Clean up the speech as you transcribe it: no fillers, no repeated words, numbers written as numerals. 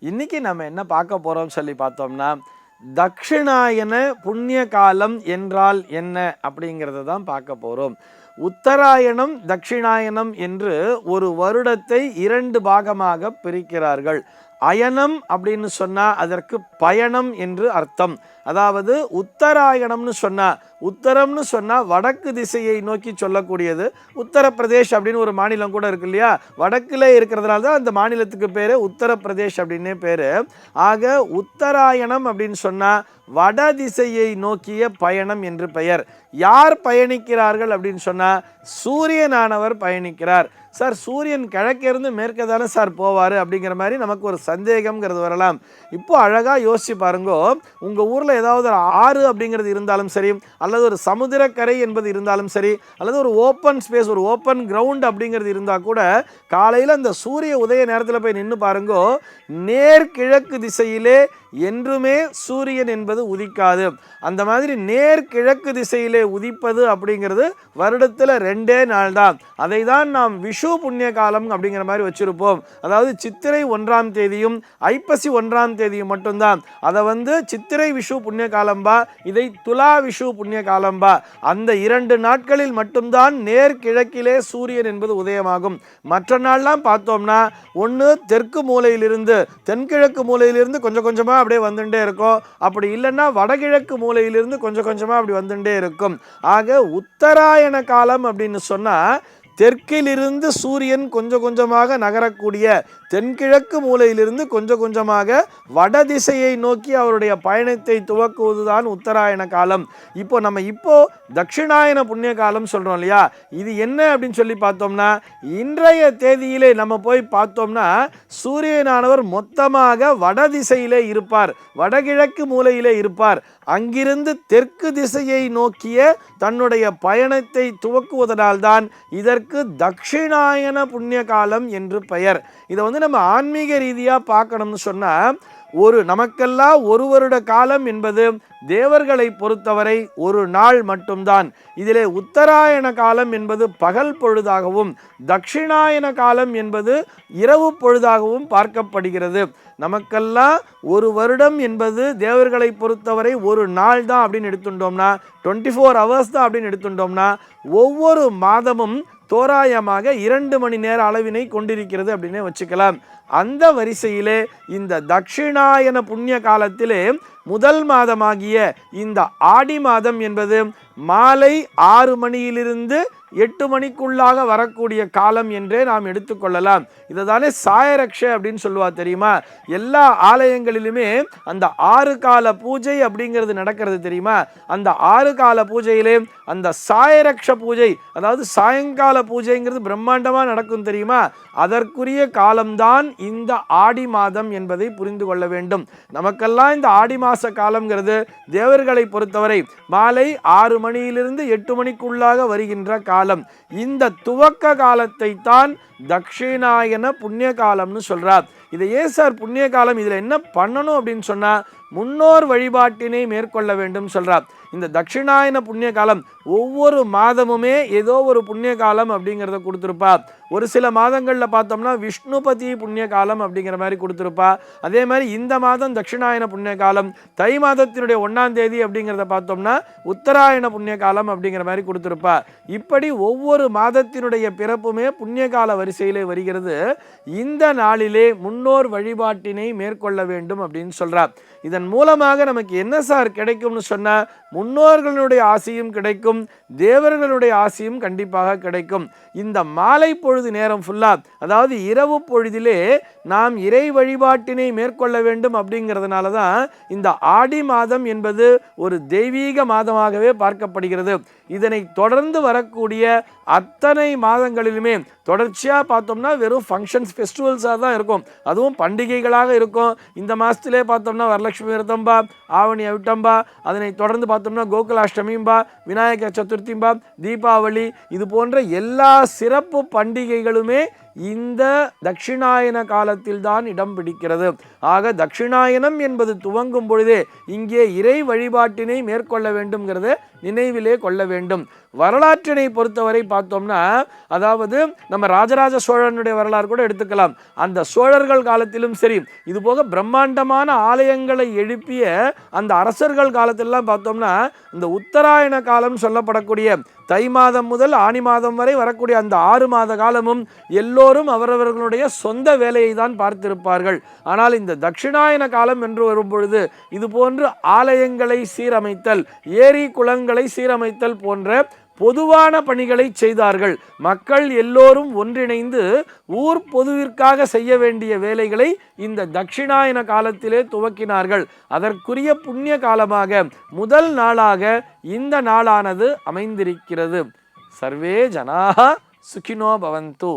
இன்னைக்கு நம்ம என்ன பார்க்க போறோம் சொல்லி பார்த்தோம்னா, தக்ஷிணாயன புண்ணிய காலம் என்றால் என்ன அப்படிங்கிறத தான் பார்க்க போறோம். உத்தராயணம், தக்ஷிணாயனம் என்று ஒரு வருடத்தை 2 பாகமாக பிரிக்கிறார்கள். அயனம் அப்படின்னு சொன்னா அதற்கு பயணம் என்று அர்த்தம். அதாவது உத்தராயணம்னு சொன்னா, உத்தரம்னு சொன்னா வடக்கு திசையை நோக்கி சொல்லக்கூடியது. உத்தரப்பிரதேஷ் அப்படின்னு ஒரு மாநிலம் கூட இருக்கு இல்லையா, வடக்குல இருக்கிறதுனால தான் அந்த மாநிலத்துக்கு பேரு உத்தரப்பிரதேஷ் அப்படின்னே பேரு. ஆக உத்தராயணம் அப்படின்னு சொன்னா வட திசையை நோக்கிய பயணம் என்று பெயர். யார் பயணிக்கிறார்கள் அப்படின்னு சொன்னா சூரியனானவர் பயணிக்கிறார். சார், சூரியன் கிழக்கிருந்து மேற்க தானே சார் போவார் அப்படிங்கிற மாதிரி நமக்கு ஒரு சந்தேகம்ங்கிறது வரலாம். இப்போ அழகாக யோசிச்சு பாருங்கோ, உங்கள் ஊரில் ஏதாவது ஒரு ஆறு அப்படிங்கிறது இருந்தாலும் சரி, அல்லது ஒரு சமுத்திரக்கரை என்பது இருந்தாலும் சரி, அல்லது ஒரு ஓப்பன் ஸ்பேஸ், ஒரு ஓப்பன் கிரவுண்ட் அப்படிங்கிறது இருந்தால் கூட காலையில் அந்த சூரிய உதய நேரத்தில் போய் நின்று பாருங்கோ, நேர்கிழக்கு திசையிலே என்றுமே சூரியன் என்பது உதிக்காது. அந்த மாதிரி நேர்கிழக்கு திசையிலே உதிப்பது அப்படிங்கிறது வருடத்தில் 2 நாள் தான். அதை தான் நாம் விஷு புண்ணிய காலம் அப்படிங்கிற மாதிரி வச்சிருப்போம். அதாவது சித்திரை 1ஆம் தேதியும் ஐப்பசி 1ஆம் தேதியும் மட்டும்தான். அதை சித்திரை விஷு புண்ணிய காலம்பா, இதை துலா விஷு புண்ணிய காலம்பா. அந்த 2 நாட்களில் மட்டும்தான் நேர்கிழக்கிலே சூரியன் என்பது உதயமாகும். மற்ற நாள்லாம் பார்த்தோம்னா ஒன்று தெற்கு மூலையிலிருந்து தென்கிழக்கு மூலையிலிருந்து கொஞ்சம் கொஞ்சமாக அப்படியே வந்துட்டே இருக்கும். அப்படி இல்லைன்னா வடகிழக்கு மூலையிலிருந்து கொஞ்சம் கொஞ்சமாக அப்படி வந்துட்டே இருக்கும். ஆக உத்தராயண காலம் அப்படின்னு சொன்னால் தெற்கிலிருந்து சூரியன் கொஞ்சம் கொஞ்சமாக நகரக்கூடிய, தென்கிழக்கு மூலையிலிருந்து கொஞ்சம் கொஞ்சமாக வட திசையை நோக்கி அவருடைய பயணத்தை துவக்குவதுதான் உத்தராயண காலம். இப்போ தட்சிணாயன புண்ணிய காலம் சொல்கிறோம் இல்லையா, இது என்ன அப்படின்னு சொல்லி பார்த்தோம்னா, இன்றைய தேதியிலே நம்ம போய் பார்த்தோம்னா சூரியனானவர் மொத்தமாக வட திசையிலே இருப்பார், வடகிழக்கு மூலையிலே இருப்பார். அங்கிருந்து தெற்கு திசையை நோக்கிய தன்னுடைய பயணத்தை துவக்குவதனால்தான் இதற்கு தட்சிணாயன புண்ணிய காலம் என்று பெயர். இதை நம்ம ஆன்மீக ரீதியாக பார்க்கணும்னு சொன்னால், நமக்கெல்லாம் ஒரு வருட காலம் என்பது தேவர்களை பொறுத்தவரை ஒரு நாள் மட்டும்தான். இதிலே உத்தராயண காலம் என்பது பகல் பொழுதாகவும், தட்சிணாயன காலம் என்பது இரவு பொழுதாகவும் பார்க்கப்படுகிறது. நமக்கெல்லாம் ஒரு வருடம் என்பது தேவர்களை பொறுத்தவரை ஒரு நாள் தான் அப்படின்னு எடுத்துட்டோம்னா, 24 hours தான் அப்படின்னு எடுத்துட்டோம்னா, ஒவ்வொரு மாதமும் தோராயமாக 2 மணி நேர அளவினை கொண்டிருக்கிறது அப்படின்னே வச்சுக்கலாம். அந்த வரிசையிலே இந்த தட்சிணாயன புண்ணிய காலத்திலே முதல் மாதமாகிய இந்த ஆடி மாதம் என்பது மாலை 6 மணியிலிருந்து 8 மணிக்குள்ளாக வரக்கூடிய காலம் என்றே நாம் எடுத்துக்கொள்ளலாம். இதை தானே சாயரக்ஷ அப்படின்னு சொல்லுவா தெரியுமா? எல்லா ஆலயங்களிலுமே அந்த 6 கால பூஜை அப்படிங்கிறது நடக்கிறது தெரியுமா? அந்த 6 கால பூஜையிலே அந்த சாயரக்ஷ பூஜை, அதாவது சாயங்கால பூஜைங்கிறது பிரம்மாண்டமாக நடக்கும் தெரியுமா? அதற்குரிய காலம்தான் இந்த ஆடி மாதம் என்பதை புரிந்து கொள்ள வேண்டும். நமக்கெல்லாம் இந்த ஆடி மாச காலம்ங்கிறது தேவர்களை பொறுத்தவரை மாலை 6 மணியிலிருந்து 8 மணிக்குள்ளாக வருகின்ற காலம். இந்த துவக்க காலத்தை தான் தட்சிணாயன புண்ணிய காலம்னு சொல்றார். இதை ஏன் சார் புண்ணிய காலம், இதில் என்ன பண்ணணும் அப்படின்னு சொன்னா முன்னோர் வழிபாட்டினை மேற்கொள்ள வேண்டும் சொல்றார். இந்த தட்சிணாயன புண்ணிய காலம் ஒவ்வொரு மாதமுமே ஏதோ ஒரு புண்ணிய காலம் அப்படிங்கிறத கொடுத்துருப்பா. ஒரு சில மாதங்களில் பார்த்தோம்னா விஷ்ணுபதி புண்ணிய காலம் அப்படிங்கிற மாதிரி கொடுத்துருப்பா. அதே மாதிரி இந்த மாதம் தட்சிணாயன புண்ணிய காலம், தை மாதத்தினுடைய 1ஆம் தேதி அப்படிங்கிறத பார்த்தோம்னா உத்தராயண புண்ணிய காலம் அப்படிங்கிற மாதிரி கொடுத்துருப்பா. இப்படி ஒவ்வொரு மாதத்தினுடைய பிறப்புமே புண்ணிய கால வரிசையிலே வருகிறது. இந்த நாளிலே முன்னோர் வழிபாட்டினை மேற்கொள்ள வேண்டும் அப்படின்னு சொல்றார். இதன் மூலமாக நமக்கு என்ன சார் கிடைக்கும்னு சொன்னா, முன்னோர்களுடைய ஆசையும் கிடைக்கும், தேவர்களுடைய ஆசையும் கண்டிப்பாக கிடைக்கும். இந்த மாலை பொழுது நேரம் ஃபுல்லா, அதாவது இரவு பொழுதிலே நாம் இறை வழிபாட்டினை மேற்கொள்ள வேண்டும் அப்படிங்கிறதுனால தான் இந்த ஆடி மாதம் என்பது ஒரு தெய்வீக மாதமாகவே பார்க்கப்படுகிறது. இதனை தொடர்ந்து வரக்கூடிய அத்தனை மாதங்களிலுமே தொடர்ச்சியாக பார்த்தோம்னா வெறும் ஃபங்க்ஷன்ஸ், ஃபெஸ்டிவல்ஸாக தான் இருக்கும். அதுவும் பண்டிகைகளாக இருக்கும். இந்த மாதத்திலே பார்த்தோம்னா வரலட்சுமி விரதம்பா, ஆவணி அவிட்டம்பா, அதனை தொடர்ந்து பார்த்தோம்னா கோகுலாஷ்டமிம்பா, விநாயகர் சதுர்த்திம்பா, தீபாவளி, இது போன்ற எல்லா சிறப்பு பண்டிகைகளுமே இந்த தட்சிணாயன காலத்தில் தான் இடம் பிடிக்கிறது. ஆக தட்சிணாயனம் என்பது துவங்கும் பொழுதே இங்கே இறை வழிபாட்டினை மேற்கொள்ள வேண்டும்ங்கிறத நினைவிலே கொள்ள வேண்டும். வரலாற்றினை பொறுத்தவரை பார்த்தோம்னா, அதாவது நம்ம ராஜராஜ சோழனுடைய வரலாறு கூட எடுத்துக்கலாம். அந்த சோழர்கள் காலத்திலும் சரி, இது போக பிரம்மாண்டமான ஆலயங்களை எழுப்பிய அந்த அரசர்கள் காலத்திலெல்லாம் பார்த்தோம்னா, இந்த உத்தராயண காலம் சொல்லப்படக்கூடிய தை மாதம் முதல் ஆனி மாதம் வரை வரக்கூடிய அந்த 6 மாத காலமும் எல்லோரும் அவரவர்களுடைய சொந்த வேலையை தான் பார்த்திருப்பார்கள். ஆனால் இந்த தட்சிணாயன காலம் என்று வரும்பொழுது இது போன்று ஆலயங்களை சீரமைத்தல், ஏரி குளங்களை சீரமைத்தல் போன்ற பொதுவான பணிகளை செய்தார்கள். மக்கள் எல்லோரும் ஒன்றிணைந்து ஊர் பொதுவிற்காக செய்ய வேண்டிய வேலைகளை இந்த தட்சிணாயன காலத்திலே துவக்கினார்கள். அதற்குரிய புண்ணிய காலமாக முதல் நாளாக இந்த நாளானது அமைந்திருக்கிறது. சர்வே ஜனாஹ சுகினோ பவந்து.